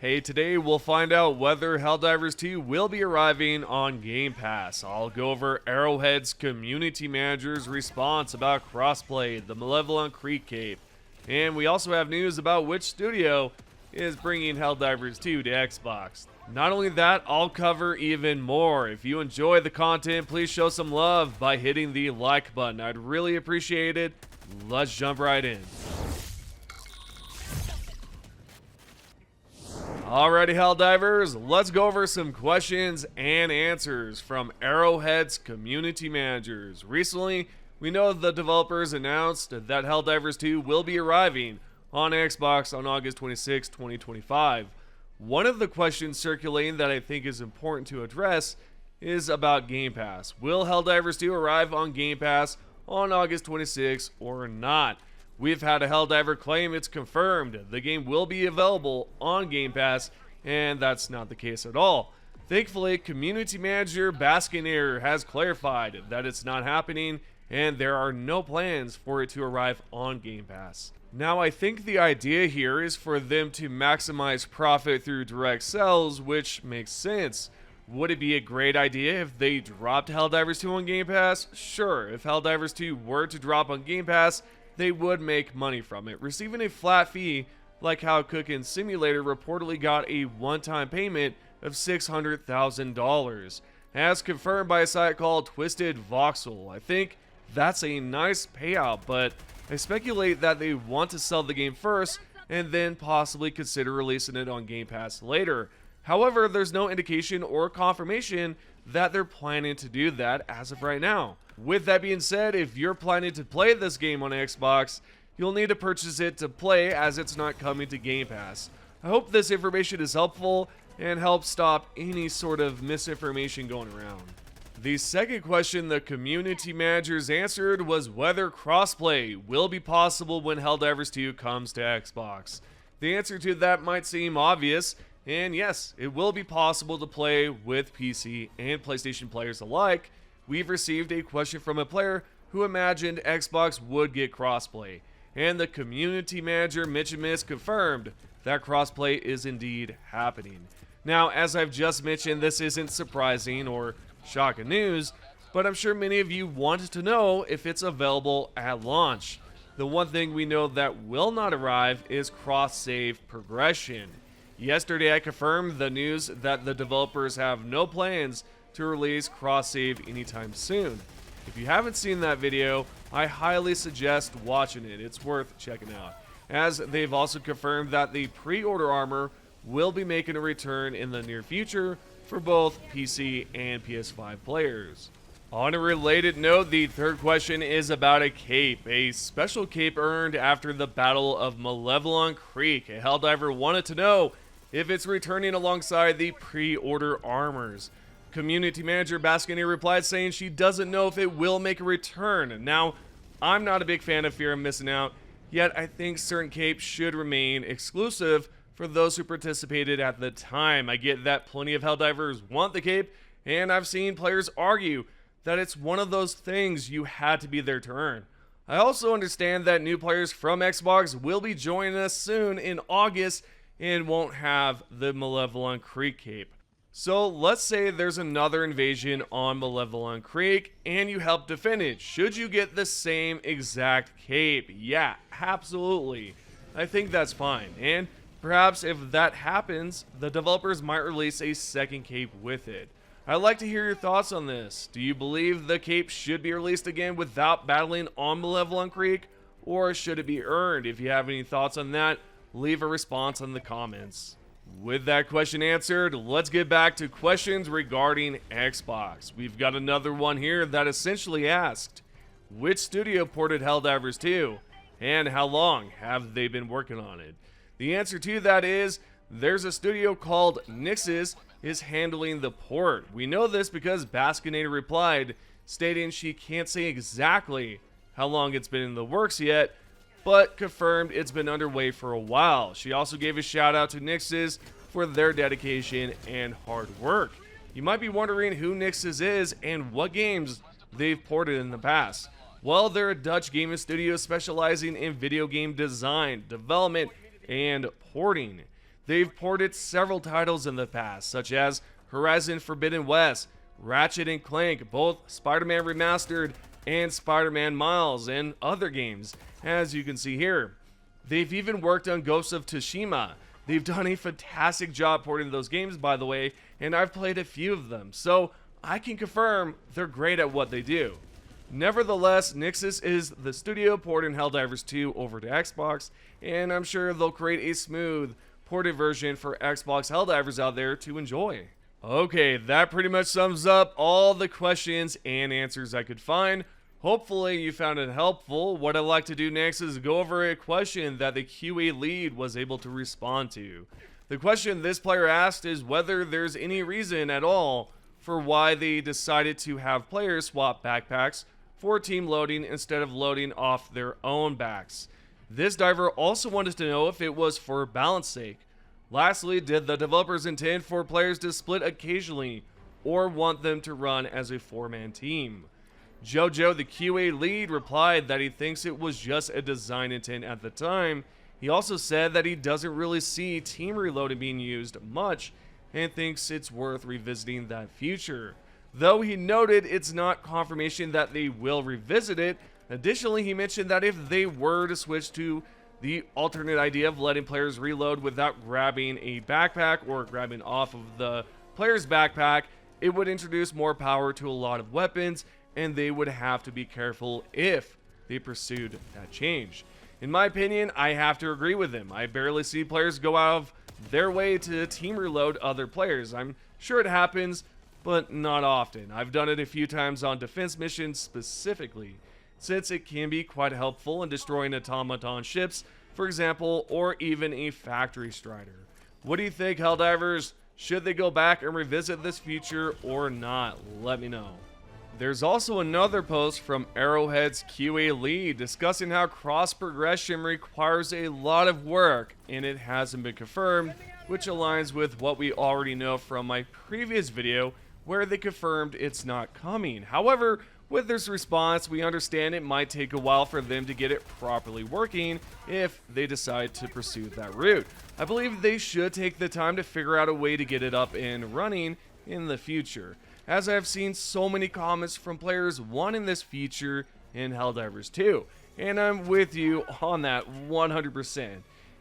Hey, today we'll find out whether Helldivers 2 will be arriving on Game Pass. I'll go over Arrowhead's community manager's response about crossplay, the Malevelon Creek Cape, and we also have news about which studio is bringing Helldivers 2 to Xbox. Not only that, I'll cover even more. If you enjoy the content, please show some love by hitting the like button. I'd really appreciate it. Let's jump right in. Alrighty, Helldivers, let's go over some questions and answers from Arrowhead's community managers. Recently, we know the developers announced that Helldivers 2 will be arriving on Xbox on August 26, 2025. One of the questions circulating that I think is important to address is about Game Pass. Will Helldivers 2 arrive on Game Pass on August 26 or not? We've had a Helldiver claim it's confirmed the game will be available on Game Pass, and that's not the case at all. Thankfully, community manager Baskinator has clarified that it's not happening, and there are no plans for it to arrive on Game Pass. Now, I think the idea here is for them to maximize profit through direct sales, which makes sense. Would it be a great idea if they dropped Helldivers 2 on Game Pass? Sure, if Helldivers 2 were to drop on Game Pass, they would make money from it, receiving a flat fee like how Cookin' Simulator reportedly got a one-time payment of $600,000. As confirmed by a site called Twisted Voxel. I think that's a nice payout, but I speculate that they want to sell the game first and then possibly consider releasing it on Game Pass later. However, there's no indication or confirmation that they're planning to do that as of right now. With that being said, if you're planning to play this game on Xbox, you'll need to purchase it to play as it's not coming to Game Pass. I hope this information is helpful and helps stop any sort of misinformation going around. The second question the community managers answered was whether crossplay will be possible when Helldivers 2 comes to Xbox. The answer to that might seem obvious, and yes, it will be possible to play with PC and PlayStation players alike. We've received a question from a player who imagined Xbox would get crossplay, and the community manager Mitchimus confirmed that crossplay is indeed happening. Now, as I've just mentioned, this isn't surprising or shocking news, but I'm sure many of you wanted to know if it's available at launch. The one thing we know that will not arrive is cross-save progression. Yesterday I confirmed the news that the developers have no plans to release cross-save anytime soon. If you haven't seen that video, I highly suggest watching it. It's worth checking out. As they've also confirmed that the pre-order armor will be making a return in the near future for both PC and PS5 players. On a related note, the third question is about a cape, a special cape earned after the Battle of Malevelon Creek. A Helldiver wanted to know if it's returning alongside the pre-order armors. Community manager Baskinator replied saying she doesn't know if it will make a return. Now, I'm not a big fan of fear of missing out, yet I think certain capes should remain exclusive for those who participated at the time. I get that plenty of Helldivers want the cape, and I've seen players argue that it's one of those things you had to be there to earn. I also understand that new players from Xbox will be joining us soon in August and won't have the Malevelon Creek cape. So let's say there's another invasion on Malevelon Creek and you help defend it. Should you get the same exact cape? Yeah, absolutely. I think that's fine. And perhaps if that happens, the developers might release a second cape with it. I'd like to hear your thoughts on this. Do you believe the cape should be released again without battling on Malevelon Creek? Or should it be earned? If you have any thoughts on that, leave a response in the comments. With that question answered, let's get back to questions regarding Xbox. We've got another one here that essentially asked, which studio ported Helldivers 2, and how long have they been working on it? The answer to that is, there's a studio called Nix's is handling the port. We know this because Baskinator replied, stating she can't say exactly how long it's been in the works yet, but confirmed it's been underway for a while. She also gave a shout out to Nix's for their dedication and hard work. You might be wondering who Nix's is and what games they've ported in the past. Well, they're a Dutch gaming studio specializing in video game design, development, and porting. They've ported several titles in the past, such as Horizon Forbidden West, Ratchet and Clank, both Spider-Man Remastered and Spider-Man Miles, and other games, as you can see here. They've even worked on Ghost of Tsushima. They've done a fantastic job porting those games, by the way, and I've played a few of them, so I can confirm they're great at what they do. Nevertheless, Nixxes is the studio porting Helldivers 2 over to Xbox, and I'm sure they'll create a smooth ported version for Xbox Helldivers out there to enjoy. Okay, that pretty much sums up all the questions and answers I could find. Hopefully you found it helpful. What I'd like to do next is go over a question that the QA lead was able to respond to. The question this player asked is whether there's any reason at all for why they decided to have players swap backpacks for team loading instead of loading off their own backs. This diver also wanted to know if it was for balance sake. Lastly, did the developers intend for players to split occasionally or want them to run as a 4-man team? JoJo, the QA lead, replied that he thinks it was just a design intent at the time. He also said that he doesn't really see team reloading being used much and thinks it's worth revisiting that future. Though he noted it's not confirmation that they will revisit it. Additionally, he mentioned that if they were to switch to the alternate idea of letting players reload without grabbing a backpack or grabbing off of the player's backpack, it would introduce more power to a lot of weapons, and they would have to be careful if they pursued that change. In my opinion, I have to agree with him. I barely see players go out of their way to team reload other players. I'm sure it happens, but not often. I've done it a few times on defense missions specifically, since it can be quite helpful in destroying automaton ships, for example, or even a factory strider. What do you think, Helldivers? Should they go back and revisit this feature or not? Let me know. There's also another post from Arrowhead's QA lead discussing how cross progression requires a lot of work and it hasn't been confirmed, which aligns with what we already know from my previous video where they confirmed it's not coming. However, with this response, we understand it might take a while for them to get it properly working if they decide to pursue that route. I believe they should take the time to figure out a way to get it up and running in the future, as I've seen so many comments from players wanting this feature in Helldivers 2, and I'm with you on that 100%.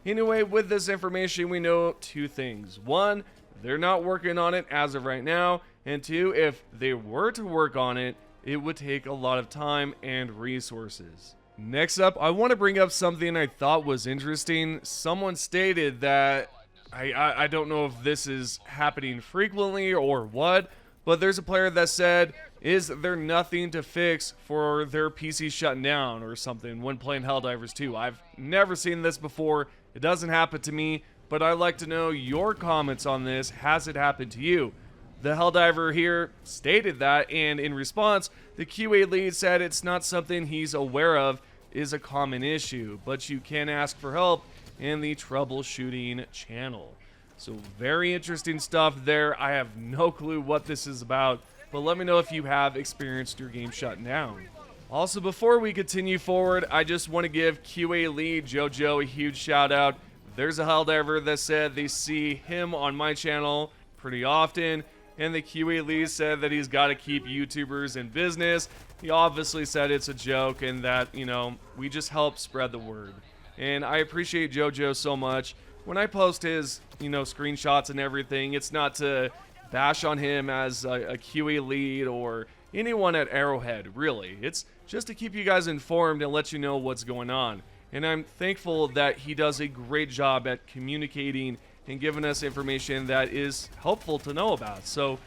Anyway, with this information, we know two things. One, they're not working on it as of right now, and two, if they were to work on it, it would take a lot of time and resources. Next up, I want to bring up something I thought was interesting. Someone stated that, I don't know if this is happening frequently or what, but there's a player that said, is there nothing to fix for their PC shutting down or something when playing Helldivers 2? I've never seen this before. It doesn't happen to me, but I'd like to know your comments on this. Has it happened to you? The Helldiver here stated that, and in response, the QA lead said it's not something he's aware of is a common issue, but you can ask for help in the troubleshooting channel. So very interesting stuff there. I have no clue what this is about, but let me know if you have experienced your game shutting down. Also, before we continue forward, I just want to give QA lead JoJo a huge shout out. There's a Helldiver that said they see him on my channel pretty often, and the QA lead said that he's got to keep YouTubers in business. He obviously said it's a joke and that, you know, we just help spread the word. And I appreciate JoJo so much. When I post his, you know, screenshots and everything, it's not to bash on him as a QA lead or anyone at Arrowhead, really. It's just to keep you guys informed and let you know what's going on. And I'm thankful that he does a great job at communicating and giving us information that is helpful to know about. So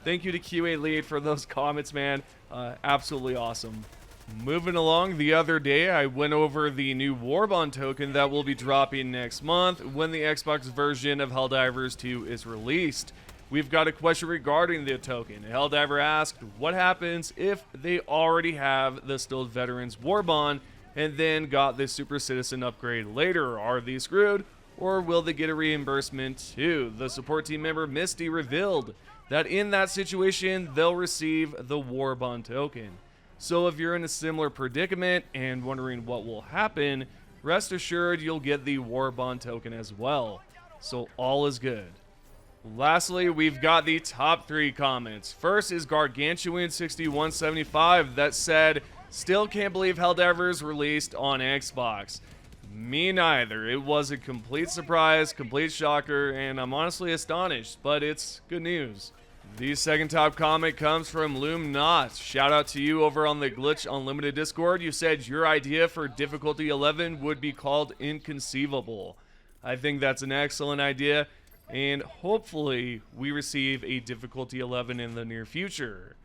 thank you to QA lead for those comments, man. Absolutely awesome. Moving along, the other day I went over the new Warbond token that will be dropping next month when the Xbox version of Helldivers 2 is released. We've got a question regarding the token. Helldiver asked what happens if they already have the Still Veterans Warbond and then got the Super Citizen upgrade later. Are they screwed, or will they get a reimbursement too? The support team member Misty revealed that in that situation they'll receive the Warbond token. So if you're in a similar predicament and wondering what will happen, rest assured you'll get the Warbond token as well. so all is good. Lastly, we've got the top 3 comments. First is Gargantuan6175 that said, "Still can't believe Helldivers released on Xbox." Me neither. It was a complete surprise, complete shocker, and I'm honestly astonished, but it's good news. The second top comment comes from Loom Knot. Shout out to you over on the Glitch Unlimited Discord. You said your idea for difficulty 11 would be called Inconceivable. I think that's an excellent idea, and hopefully we receive a difficulty 11 in the near future.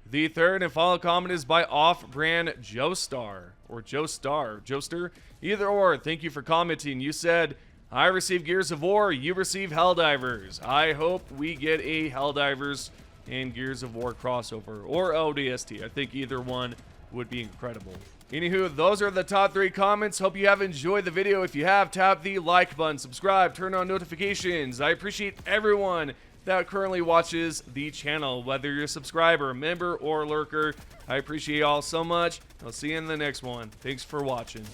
The third and final comment is by Off-Brand Joestar, or Joester, either or. Thank you for commenting. You said, "I receive Gears of War, you receive Helldivers. I hope we get a Helldivers and Gears of War crossover, or ODST. I think either one would be incredible." Anywho, those are the top 3 comments. Hope you have enjoyed the video. If you have, tap the like button, subscribe, turn on notifications. I appreciate everyone that currently watches the channel, whether you're a subscriber, member, or lurker. I appreciate you all so much. I'll see you in the next one. Thanks for watching.